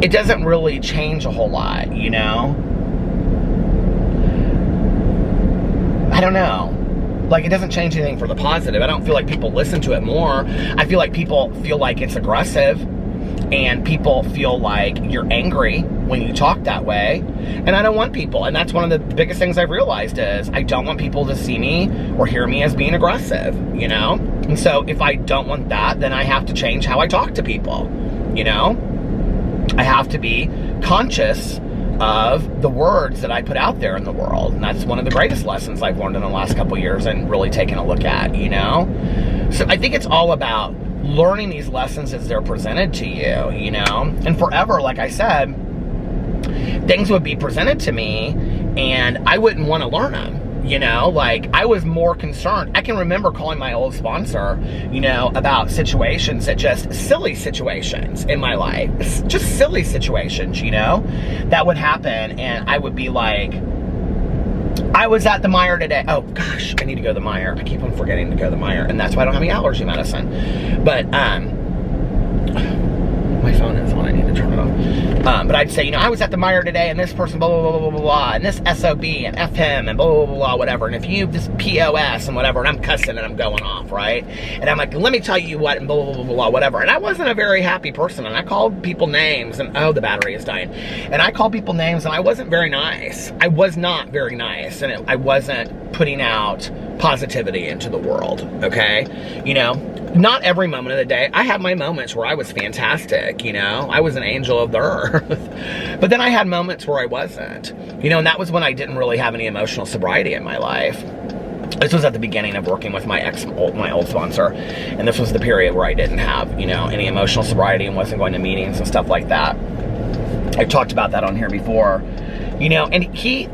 it doesn't really change a whole lot, you know? I don't know. Like, it doesn't change anything for the positive. I don't feel like people listen to it more. I feel like people feel like it's aggressive, and people feel like you're angry when you talk that way. And I don't want people, and that's one of the biggest things I've realized is I don't want people to see me or hear me as being aggressive, you know? And so if I don't want that, then I have to change how I talk to people, you know? I have to be conscious of the words that I put out there in the world. And that's one of the greatest lessons I've learned in the last couple of years and really taken a look at, you know? So I think it's all about learning these lessons as they're presented to you, you know? And forever, like I said, things would be presented to me and I wouldn't want to learn them. You know, like, I was more concerned. I can remember calling my old sponsor, you know, about situations that just silly situations in my life. Just silly situations, you know, that would happen. And I would be like, I was at the Meijer today. Oh, gosh, I need to go to the Meijer. I keep on forgetting to go to the Meijer. And that's why I don't have any allergy medicine. But, my phone is on, I need to turn it off. But I'd say, you know, I was at the Meijer today, and this person, blah, blah, blah, blah, blah, blah, and this SOB, and F him, and blah, blah, blah, blah, whatever. And if you, this POS, and whatever, and I'm cussing, and I'm going off, right? And I'm like, let me tell you what, and blah, blah, blah, blah, blah, whatever. And I wasn't a very happy person, and I called people names, and oh, the battery is dying. And I called people names, and I wasn't very nice. I was not very nice, and I wasn't putting out positivity into the world, okay? You know, not every moment of the day. I had my moments where I was fantastic, you know? I was an angel of the earth. But then I had moments where I wasn't, you know, and that was when I didn't really have any emotional sobriety in my life. This was at the beginning of working with my old sponsor, and this was the period where I didn't have, you know, any emotional sobriety and wasn't going to meetings and stuff like that. I've talked about that on here before, you know, and he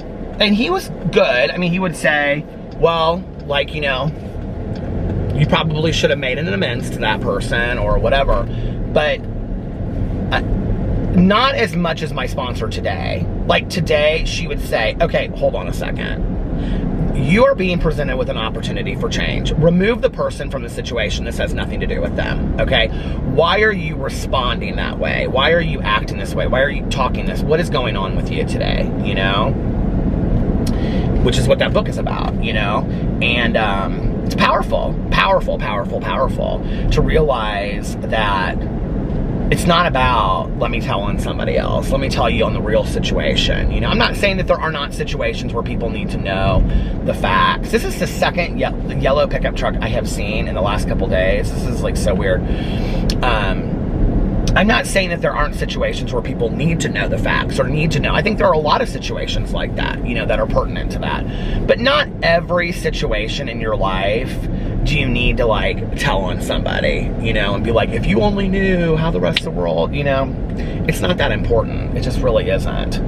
was good. I mean, he would say, well, like, you know, you probably should have made an amends to that person or whatever, but not as much as my sponsor today. Like, today, she would say, okay, hold on a second. You are being presented with an opportunity for change. Remove the person from the situation. This has nothing to do with them, okay? Why are you responding that way? Why are you acting this way? Why are you talking this? What is going on with you today, you know? Which is what that book is about, you know? And it's powerful, powerful, powerful, powerful to realize that it's not about, let me tell on somebody else. Let me tell you on the real situation. You know, I'm not saying that there are not situations where people need to know the facts. This is the second yellow pickup truck I have seen in the last couple days. This is like so weird. I'm not saying that there aren't situations where people need to know the facts or need to know. I think there are a lot of situations like that, you know, that are pertinent to that. But not every situation in your life do you need to like tell on somebody, you know, and be like, if you only knew how the rest of the world, you know, it's not that important. It just really isn't.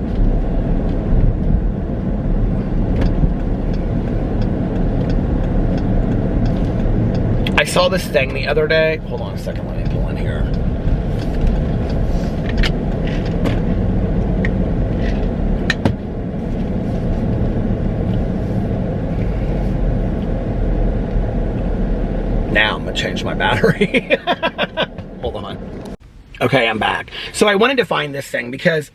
I saw this thing the other day. Hold on a second, let me pull in here. Now I'm gonna change my battery. Hold on. Okay, I'm back. So I wanted to find this thing because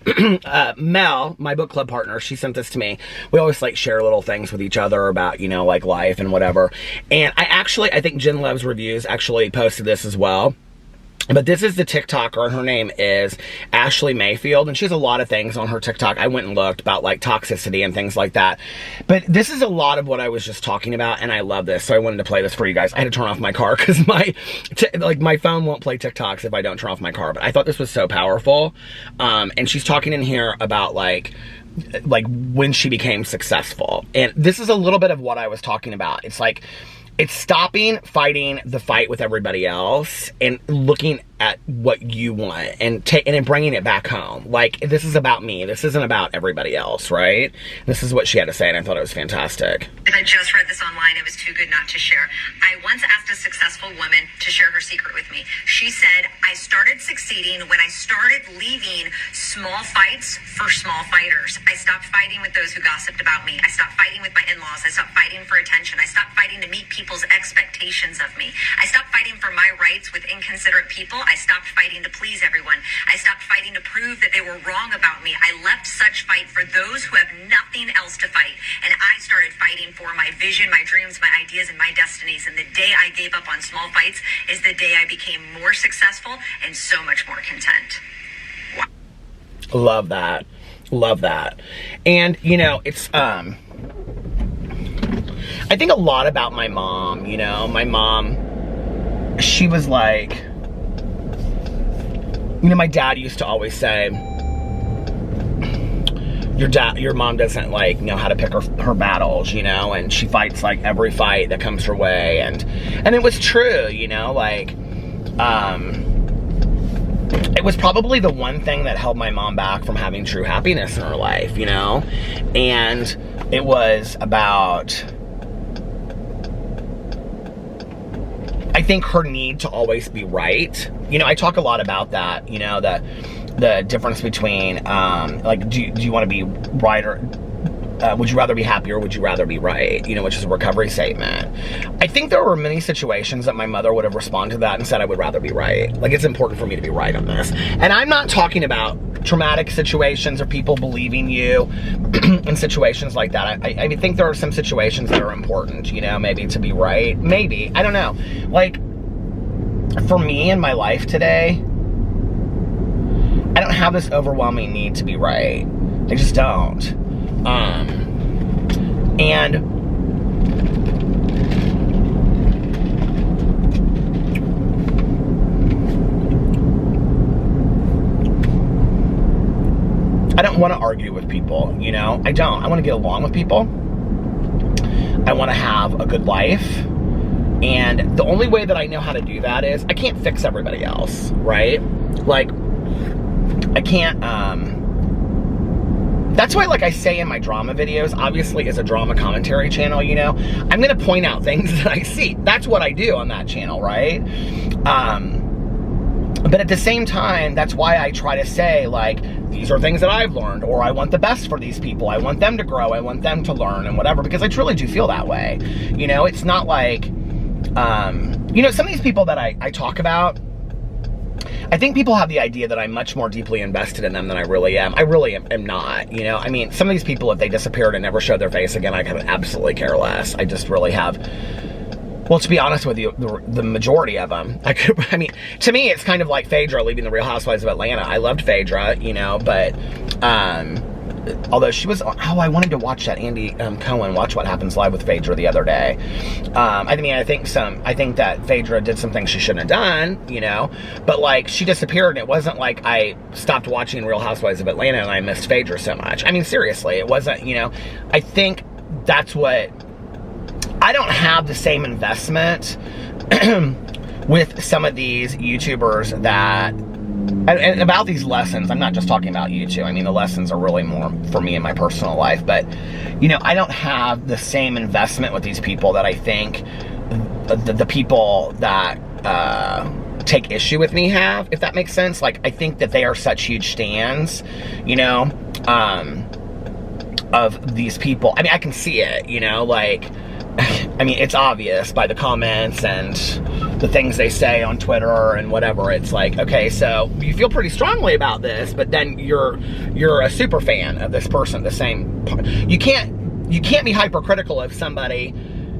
Mel, my book club partner, she sent this to me. We always like share little things with each other about, you know, like life and whatever. And I think Jen Loves Reviews actually posted this as well. But this is the TikToker, and her name is Ashley Mayfield, and she has a lot of things on her TikTok. I went and looked about like toxicity and things like that. But this is a lot of what I was just talking about, and I love this, so I wanted to play this for you guys. I had to turn off my car because my phone won't play TikToks if I don't turn off my car. But I thought this was so powerful. And she's talking in here about like when she became successful. And this is a little bit of what I was talking about. It's like, it's stopping fighting the fight with everybody else and looking at what you want and then bringing it back home. Like, this is about me. This isn't about everybody else, right? This is what she had to say, and I thought it was fantastic. I just read this online. It was too good not to share. I once asked a successful woman to share her secret with me. She said, I started succeeding when I started leaving small fights for small fighters. I stopped fighting with those who gossiped about me. I stopped fighting with my in-laws. I stopped fighting for attention. I stopped fighting to meet people's expectations of me. I stopped fighting for my rights with inconsiderate people. I stopped fighting to please everyone. I stopped fighting to prove that they were wrong about me. I left such fight for those who have nothing else to fight. And I started fighting for my vision, my dreams, my ideas, and my destinies. And the day I gave up on small fights is the day I became more successful and so much more content. Wow. Love that. Love that. And, you know, it's, I think a lot about my mom, you know. My mom, she was like, you know, my dad used to always say, your mom doesn't like know how to pick her battles, you know, and she fights like every fight that comes her way. And it was true, you know, like, it was probably the one thing that held my mom back from having true happiness in her life, you know. And it was about, I think, her need to always be right. You know, I talk a lot about that, you know, the difference between, like, do you want to be right, or would you rather be happy, or would you rather be right? You know, which is a recovery statement. I think there were many situations that my mother would have responded to that and said, I would rather be right. Like, it's important for me to be right on this. And I'm not talking about traumatic situations or people believing you in situations like that. I think there are some situations that are important, you know, maybe to be right. Maybe. I don't know. Like, for me in my life today, I don't have this overwhelming need to be right. I just don't. And I don't want to argue with people, you know? I don't. I want to get along with people. I want to have a good life. And the only way that I know how to do that is, I can't fix everybody else, right? Like, I can't, that's why, like I say in my drama videos, obviously as a drama commentary channel, you know, I'm going to point out things that I see. That's what I do on that channel, right? But at the same time, that's why I try to say, like, these are things that I've learned, or I want the best for these people. I want them to grow. I want them to learn and whatever, because I truly do feel that way. You know, it's not like, you know, some of these people that I talk about, I think people have the idea that I'm much more deeply invested in them than I really am. I really am not, you know? I mean, some of these people, if they disappeared and never showed their face again, I could absolutely care less. I just really have, well, to be honest with you, the majority of them, I mean, to me, it's kind of like Phaedra leaving the Real Housewives of Atlanta. I loved Phaedra, you know, but, although she was, oh, I wanted to watch that Andy Cohen Watch What Happens Live with Phaedra the other day. I mean, I think that Phaedra did some things she shouldn't have done, you know, but like, she disappeared, and it wasn't like I stopped watching Real Housewives of Atlanta and I missed Phaedra so much. I mean, seriously, it wasn't, you know, I think that's what I don't have the same investment with some of these YouTubers that, and about these lessons, I'm not just talking about YouTube. I mean, the lessons are really more for me in my personal life, but, you know, I don't have the same investment with these people that I think the people that take issue with me have, if that makes sense. Like, I think that they are such huge stands, you know, of these people. I mean, I can see it, you know, like, I mean, it's obvious by the comments and the things they say on Twitter and whatever. It's like, okay, so you feel pretty strongly about this, but then you're a super fan of this person. The same, you can't be hypercritical of somebody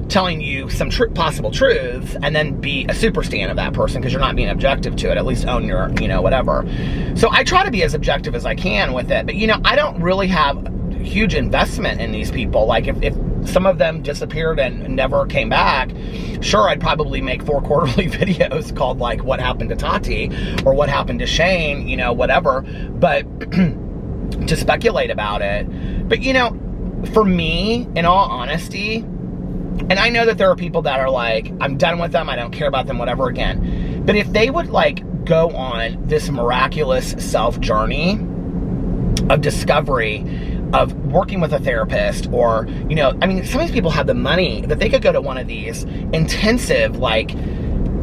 telling you some possible truths and then be a super stan of that person, because you're not being objective to it. At least own your, you know, whatever. So I try to be as objective as I can with it, but, you know, I don't really have huge investment in these people. Like, if some of them disappeared and never came back, sure, I'd probably make 4 quarterly videos called, like, what happened to Tati or what happened to Shane, you know, whatever, but to speculate about it. But, you know, for me, in all honesty, and I know that there are people that are like, I'm done with them, I don't care about them, whatever again, but if they would, like, go on this miraculous self-journey of discovery, of working with a therapist, or, you know, I mean, some of these people have the money that they could go to one of these intensive, like,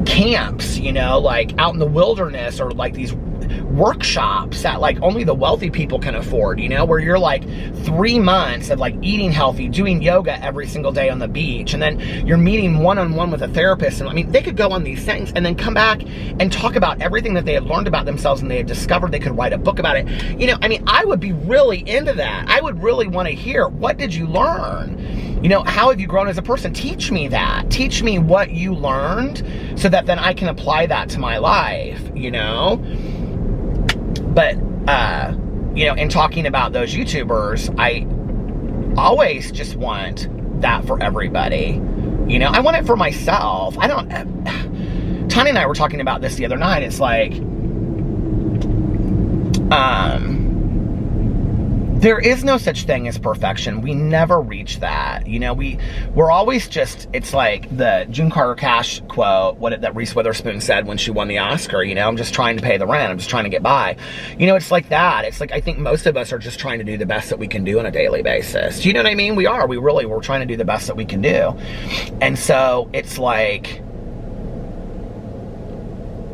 camps, you know, like out in the wilderness, or like these workshops that, like, only the wealthy people can afford, you know, where you're like 3 months of, like, eating healthy, doing yoga every single day on the beach, and then you're meeting one-on-one with a therapist. And I mean, they could go on these things and then come back and talk about everything that they had learned about themselves and they had discovered. They could write a book about it. You know, I mean, I would be really into that. I would really want to hear, what did you learn? You know, how have you grown as a person? Teach me that. Teach me what you learned so that then I can apply that to my life, you know? But, you know, in talking about those YouTubers, I always just want that for everybody. You know, I want it for myself. I don't, Tanya and I were talking about this the other night. It's like, there is no such thing as perfection. We never reach that. You know, we're always just, it's like the June Carter Cash quote, that Reese Witherspoon said when she won the Oscar, you know, I'm just trying to pay the rent. I'm just trying to get by. You know, it's like that. It's like, I think most of us are just trying to do the best that we can do on a daily basis. Do you know what I mean? We're trying to do the best that we can do. And so it's like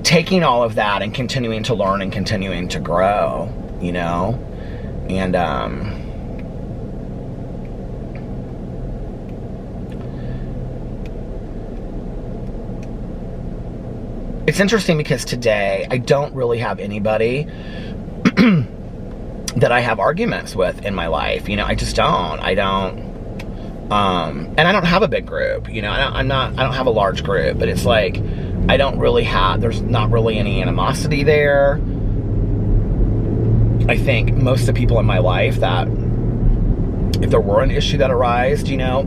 taking all of that and continuing to learn and continuing to grow, you know? And, it's interesting because today I don't really have anybody that I have arguments with in my life. You know, I just don't. I don't, and I don't have a big group, you know, I don't have a large group, but it's like, I don't really have, there's not really any animosity there. I think most of the people in my life that, if there were an issue that arose, you know,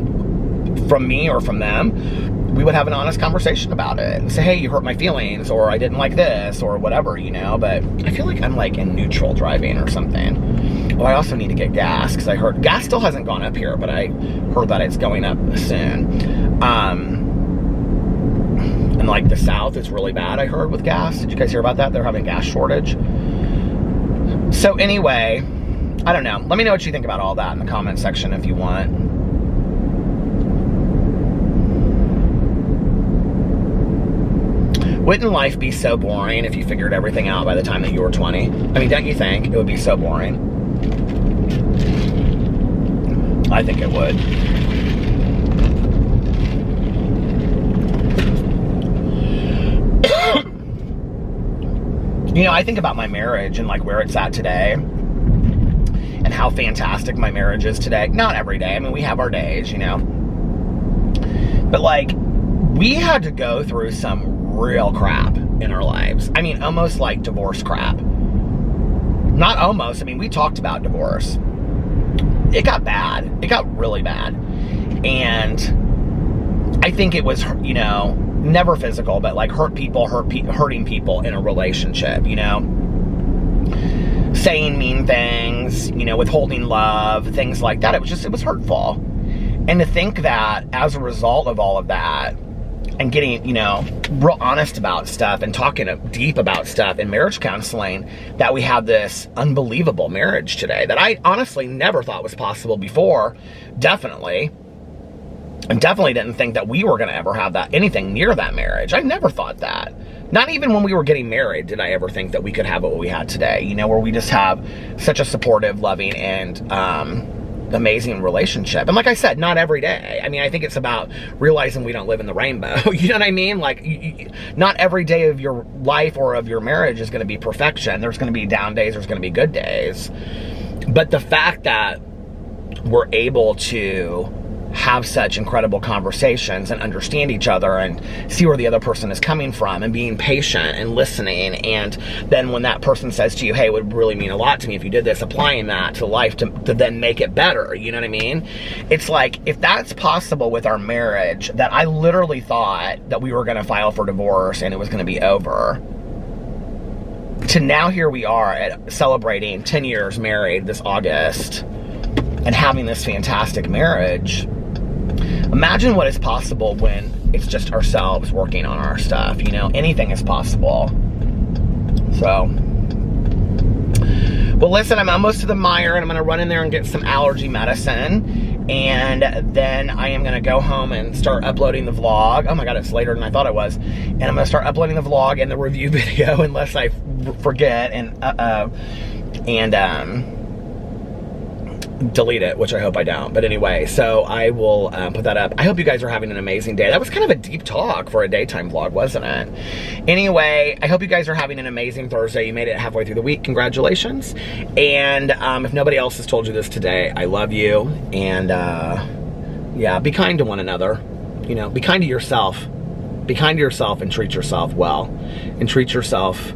from me or from them, we would have an honest conversation about it and say, hey, you hurt my feelings, or I didn't like this, or whatever, you know. But I feel like I'm like in neutral driving or something. Well, I also need to get gas, because I heard gas still hasn't gone up here, but I heard that it's going up soon. And like the South is really bad, I heard, with gas. Did you guys hear about that? They're having gas shortage. So anyway, I don't know. Let me know what you think about all that in the comment section if you want. Wouldn't life be so boring if you figured everything out by the time that you were 20? I mean, don't you think it would be so boring? I think it would. You know, I think about my marriage and like where it's at today and how fantastic my marriage is today. Not every day. I mean, we have our days, you know. But like, we had to go through some real crap in our lives. I mean, almost like divorce crap. Not almost. I mean, we talked about divorce. It got bad. It got really bad. And I think it was, you know, never physical, but like hurting people in a relationship, you know, saying mean things, you know, withholding love, things like that. It was hurtful. And to think that as a result of all of that, and getting, you know, real honest about stuff and talking deep about stuff in marriage counseling, that we have this unbelievable marriage today that I honestly never thought was possible before. Definitely. And definitely didn't think that we were going to ever have that, anything near that marriage. I never thought that. Not even when we were getting married did I ever think that we could have what we had today, you know, where we just have such a supportive, loving, and amazing relationship. And like I said, not every day. I mean, I think it's about realizing we don't live in the rainbow. You know what I mean? Like, not every day of your life or of your marriage is going to be perfection. There's going to be down days, there's going to be good days. But the fact that we're able to have such incredible conversations and understand each other and see where the other person is coming from and being patient and listening, and then when that person says to you, hey, it would really mean a lot to me if you did this, applying that to life to then make it better, you know what I mean? It's like, if that's possible with our marriage, that I literally thought that we were going to file for divorce and it was going to be over, to now here we are at celebrating 10 years married this August and having this fantastic marriage. Imagine what is possible when it's just ourselves working on our stuff, you know? Anything is possible. So, well, listen, I'm almost to the Meijer, and I'm gonna run in there and get some allergy medicine, and then I am gonna go home and start uploading the vlog. Oh my God, it's later than I thought it was. And I'm gonna start uploading the vlog and the review video, unless I forget, and delete it, which I hope I don't. But anyway, so I will put that up. I hope you guys are having an amazing day. That was kind of a deep talk for a daytime vlog, wasn't it? Anyway, I hope you guys are having an amazing Thursday. You made it halfway through the week. Congratulations. And if nobody else has told you this today, I love you. And yeah, be kind to one another. You know, be kind to yourself. Be kind to yourself and treat yourself well. And treat yourself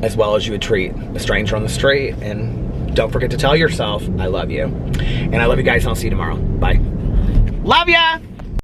as well as you would treat a stranger on the street. And don't forget to tell yourself, I love you. And I love you guys, and I'll see you tomorrow. Bye. Love ya!